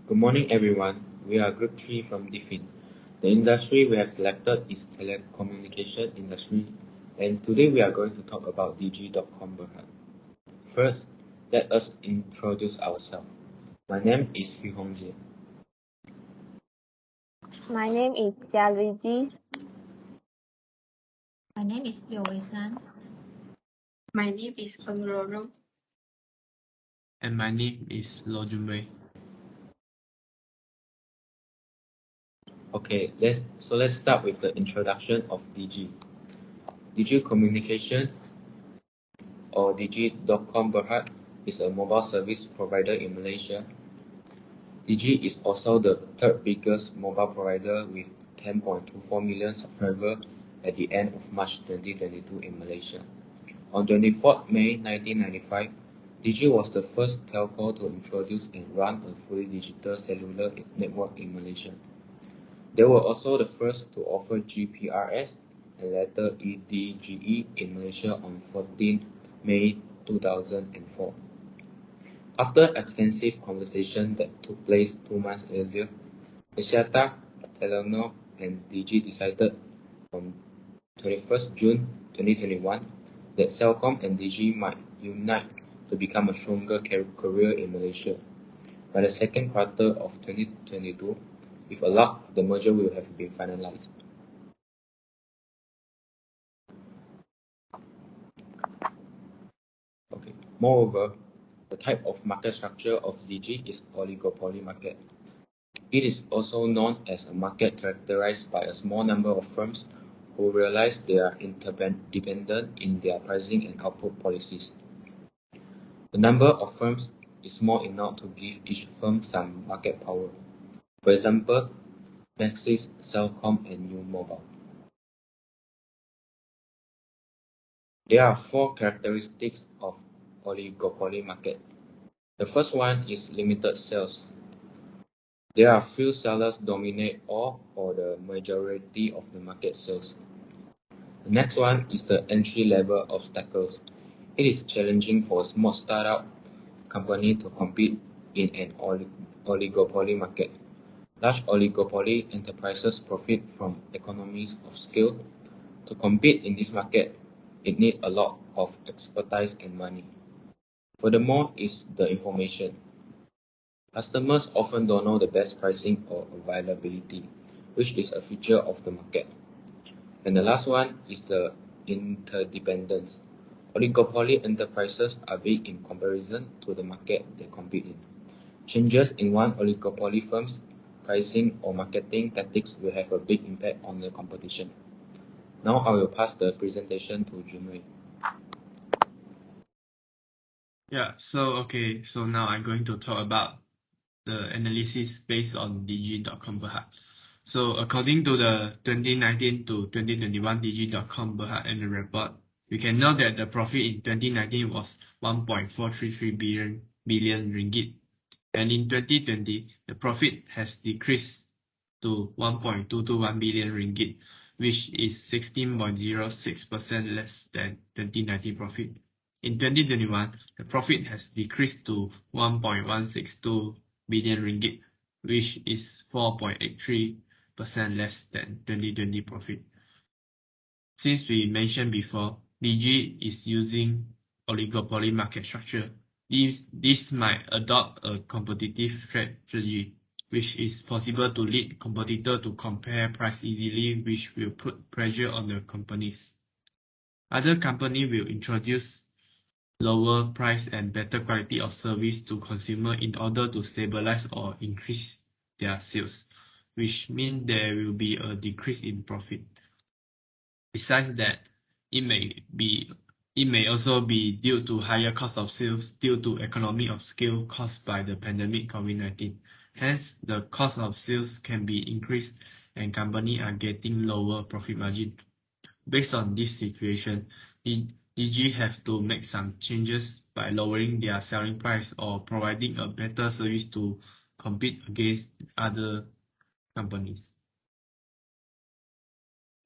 Good morning, everyone. We are Group 3 from DFIN. The industry we have selected is telecommunication industry, and today we are going to talk about Digi.com Berhad. First, let us introduce ourselves. My name is Hu Hongjie. My name is Jia Luigi. My name is Liu Weisan. My name is Eng Rorong. And my name is Lo Junwei. Okay, let's start with the introduction of Digi. Digi Communication or Digi.com Berhad is a mobile service provider in Malaysia. Digi is also the third biggest mobile provider with 10.24 million subscribers at the end of March 2022 in Malaysia. On 24th May 1995, Digi was the first telco to introduce and run a fully digital cellular network in Malaysia. They were also the first to offer GPRS and later EDGE in Malaysia on 14 May 2004. After extensive conversation that took place 2 months earlier, Axiata, Telenor, and Digi decided on 21st June 2021 that Celcom and Digi might unite to become a stronger carrier in Malaysia. By the second quarter of 2022, if allowed, the merger will have been finalized. Okay. Moreover, the type of market structure of Digi is oligopoly market. It is also known as a market characterized by a small number of firms who realize they are interdependent in their pricing and output policies. The number of firms is small enough to give each firm some market power. For example, Maxis, Celcom, and U Mobile. There are 4 characteristics of oligopoly market. The first one is limited sales. There are few sellers dominate all or the majority of the market sales. The next one is the entry level obstacles. It is challenging for a small startup company to compete in an oligopoly market. Large oligopoly enterprises profit from economies of scale. To compete in this market, it needs a lot of expertise and money. Furthermore is the information. Customers often don't know the best pricing or availability, which is a feature of the market. And the last one is the interdependence. Oligopoly enterprises are big in comparison to the market they compete in. Changes in one oligopoly firm's pricing or marketing tactics will have a big impact on the competition. Now I will pass the presentation to Junwei. So now I'm going to talk about the analysis based on Digi.com Berhad. So according to the 2019 to 2021 Digi.com Berhad annual report, we can note that the profit in 2019 was 1.433 billion ringgit, and in 2020 the profit has decreased to 1.221 billion ringgit, which is 16.06% less than 2019 profit. In 2021, the profit has decreased to 1.162 billion ringgit, which is 4.83% less than 2020 profit. Since we mentioned before, Digi is using oligopoly market structure. This might adopt a competitive strategy, which is possible to lead competitor to compare price easily, which will put pressure on the companies. Other company will introduce lower price and better quality of service to consumer in order to stabilize or increase their sales, which means there will be a decrease in profit. Besides that, it may also be due to higher cost of sales due to economy of scale caused by the pandemic COVID-19. Hence, the cost of sales can be increased and companies are getting lower profit margin. Based on this situation, Digi have to make some changes by lowering their selling price or providing a better service to compete against other companies.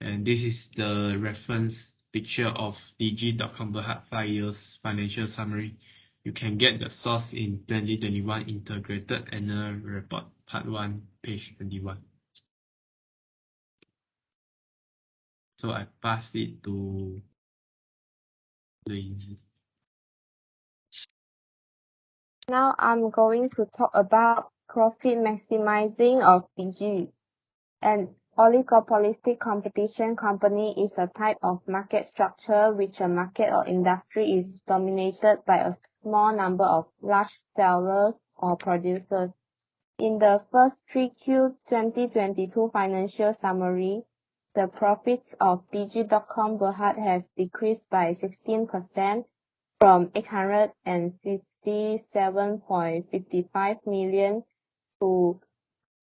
And this is the reference picture of Digi.com Berhad 5 years financial summary. You can get the source in 2021 Integrated Annual Report, Part 1, page 21. So I pass it to Louise. Now I'm going to talk about profit maximizing of DG. An oligopolistic competition company is a type of market structure which a market or industry is dominated by a small number of large sellers or producers. In the first 3Q 2022 financial summary, the profits of Digi.Com Berhad has decreased by 16% from 857.55 million to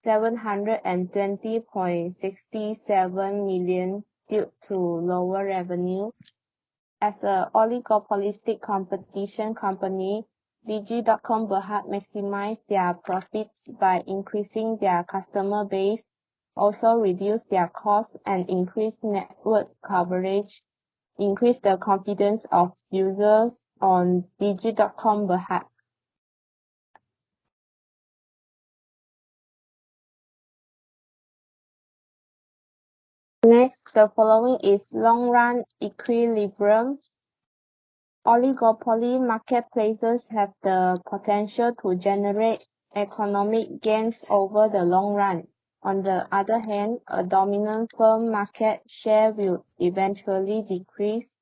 720.67 million due to lower revenue. As a oligopolistic competition company, Digi.com Berhad maximize their profits by increasing their customer base, also reduce their costs and increase network coverage, increase the confidence of users on Digi.com Berhad. Next, the following is long-run equilibrium. Oligopoly marketplaces have the potential to generate economic gains over the long run. On the other hand, a dominant firm market share will eventually decrease.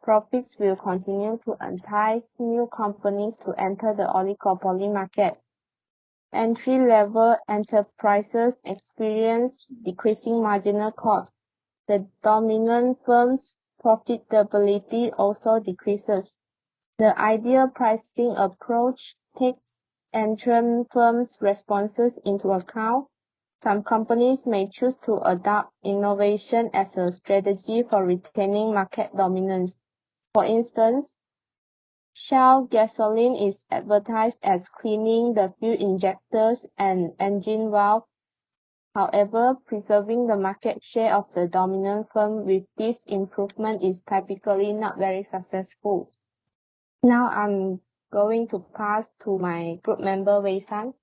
Profits will continue to entice new companies to enter the oligopoly market. Entry-level enterprises experience decreasing marginal costs. The dominant firm's profitability also decreases. The ideal pricing approach takes entrant firms' responses into account. Some companies may choose to adopt innovation as a strategy for retaining market dominance. For instance, Shell gasoline is advertised as cleaning the fuel injectors and engine valves. However, preserving the market share of the dominant firm with this improvement is typically not very successful. Now I'm going to pass to my group member Wei San.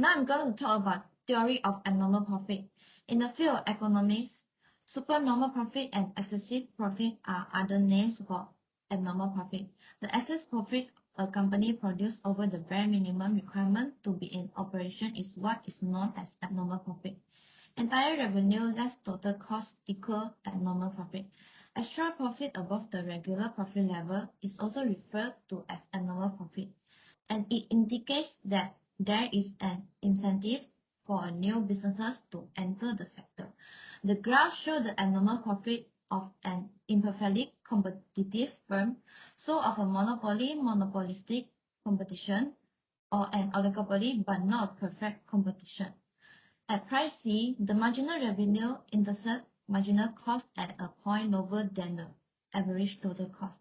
Now I'm going to talk about theory of abnormal profit. In the field of economics, supernormal profit and excessive profit are other names for abnormal profit. The excess profit a company produces over the bare minimum requirement to be in operation is what is known as abnormal profit. Entire revenue less total cost equal abnormal profit. Extra profit above the regular profit level is also referred to as abnormal profit, and it indicates that there is an incentive for new businesses to enter the sector. The graph shows the abnormal profit of an imperfectly competitive firm, so of a monopolistic competition, or an oligopoly but not perfect competition. At price C, the marginal revenue intercepts marginal cost at a point lower than the average total cost.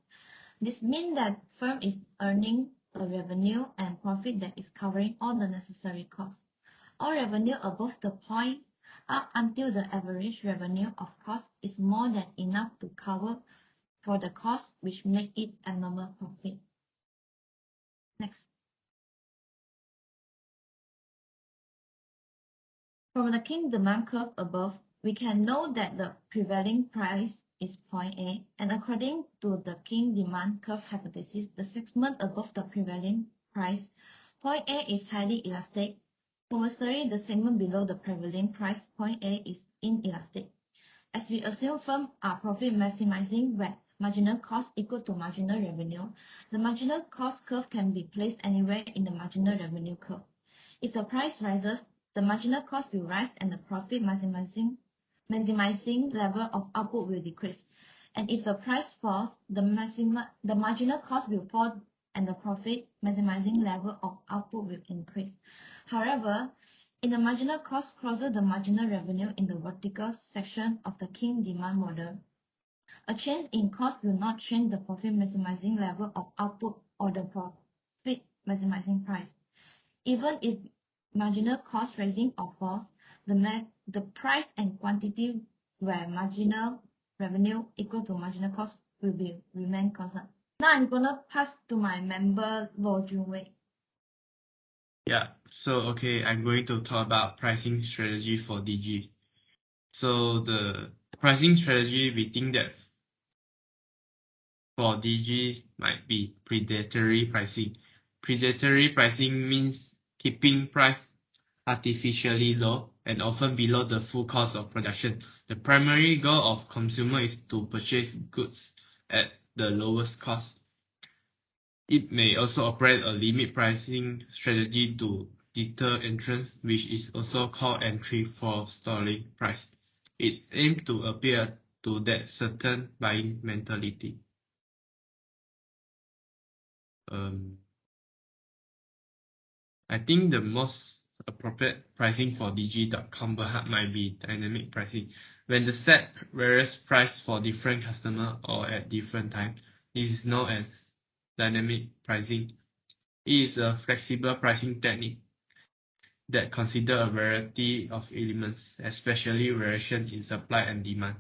This means that firm is earning a revenue and profit that is covering all the necessary costs. All revenue above the point up until the average revenue of cost is more than enough to cover for the cost, which make it abnormal profit. Next. From the King demand curve above, we can know that the prevailing price is point A, and according to the King demand curve hypothesis, the segment above the prevailing price, point A, is highly elastic. Conversely, the segment below the prevailing price, point A, is inelastic. As we assume firms are profit maximizing where marginal cost equal to marginal revenue, the marginal cost curve can be placed anywhere in the marginal revenue curve. If the price rises, the marginal cost will rise and the profit maximizing level of output will decrease. And if the price falls, the marginal cost will fall and the profit maximizing level of output will increase. However, in the marginal cost crosses the marginal revenue in the vertical section of the King demand model, a change in cost will not change the profit maximizing level of output or the profit maximizing price. Even if marginal cost rising or falls, the price and quantity where marginal revenue equal to marginal cost will remain constant. Now I'm gonna pass to my member Lo Junwei. Yeah, so okay, I'm going to talk about pricing strategy for DG. So the pricing strategy, we think that for DG might be predatory pricing. Predatory pricing means keeping price artificially low and often below the full cost of production. The primary goal of consumer is to purchase goods at the lowest cost. It may also operate a limit pricing strategy to deter entrance, which is also called entry forestalling price. It aims to appeal to that certain buying mentality. I think the most appropriate pricing for DG.com Berhad might be dynamic pricing. When the set various price for different customer or at different time, this is known as dynamic pricing. It is a flexible pricing technique that consider a variety of elements, especially variation in supply and demand.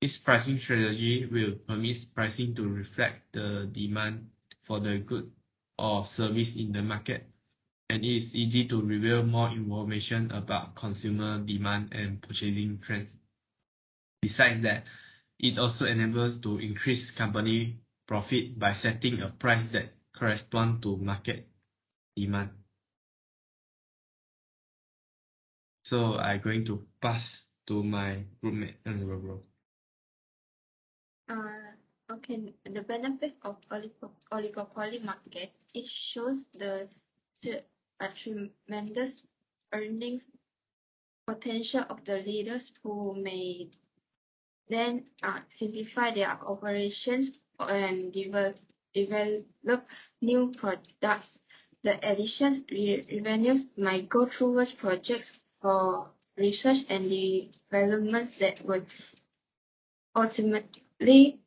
This pricing strategy will permit pricing to reflect the demand for the good or service in the market, and it is easy to reveal more information about consumer demand and purchasing trends. Besides that, it also enables to increase company profit by setting a price that corresponds to market demand. So I'm going to pass to my groupmate Roro. Okay, the benefit of oligopoly market, it shows a tremendous earnings potential of the leaders who may then simplify their operations and develop new products. The additions revenues might go towards projects for research and development that would ultimately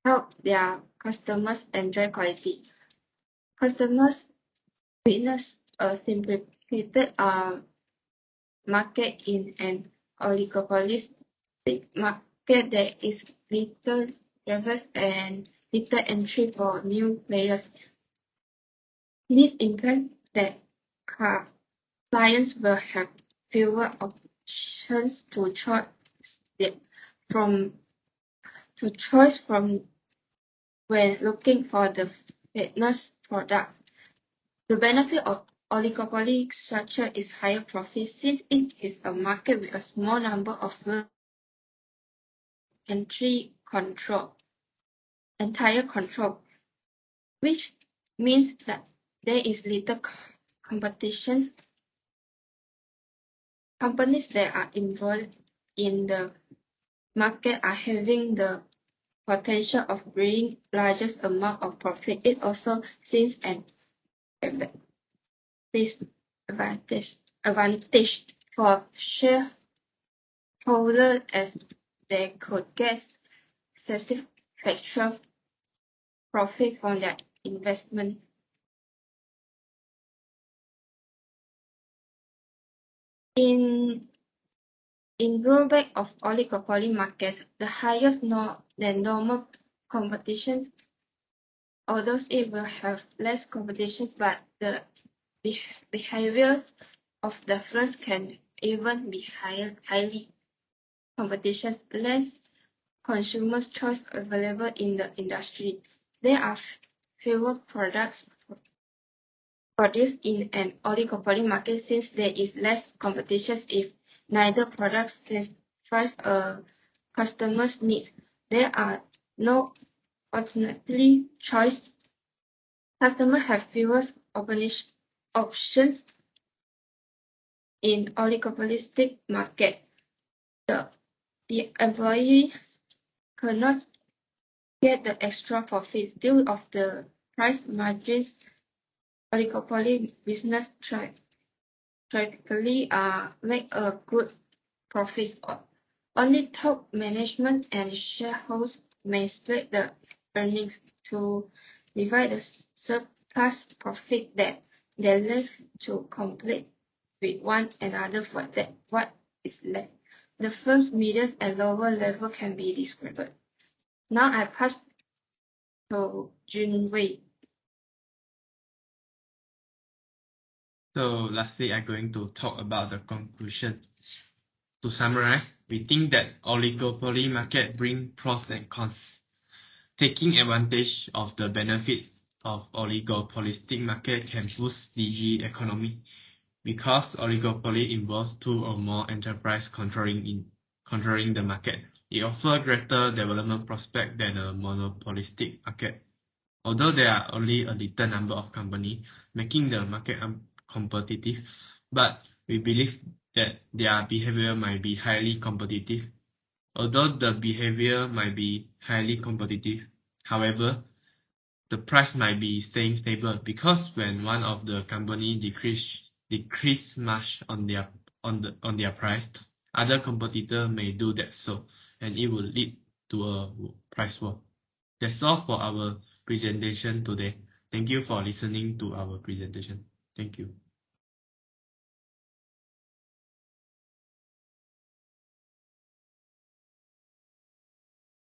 help their customers enjoy quality. Customers witness a simplified market in an oligopolistic market. There is little drivers and little entry for new players. This implies that clients will have fewer options to choose from when looking for the fitness products. The benefit of oligopoly structure is higher profit since it is a market with a small number of entire control, which means that there is little competition. Companies that are involved in the market are having the potential of bringing largest amount of profit. It also sees an advantage for shareholders as they could get satisfactory profit from their investment. In drawback of oligopoly markets, the highest than normal competition, although it will have less competition, but the behaviors of the first can even be highly competition, less consumer choice available in the industry. There are fewer products produced in an oligopoly market since there is less competition if neither product satisfies a customer's needs. There are no alternative choice. Customers have fewer options in oligopolistic market. The employees cannot get the extra profits due of the price margins. Oligopoly business typically make a good profit. Only top management and shareholders may split the earnings to divide the surplus profit that they left to complete with one another for that what is left. The first, medium, and lower level can be described. Now I pass Hou Junwei. So lastly, I'm going to talk about the conclusion. To summarize, we think that oligopoly market bring pros and cons. Taking advantage of the benefits of oligopolistic market can boost DG economy because oligopoly involves two or more enterprises controlling the market. It offers greater development prospect than a monopolistic market. Although there are only a little number of companies making the market competitive, but we believe that their behavior might be highly competitive. Although the behavior might be highly competitive, however, the price might be staying stable because when one of the company decrease much on their price, other competitor may do that so, and it will lead to a price war. That's all for our presentation today. Thank you for listening to our presentation. Thank you.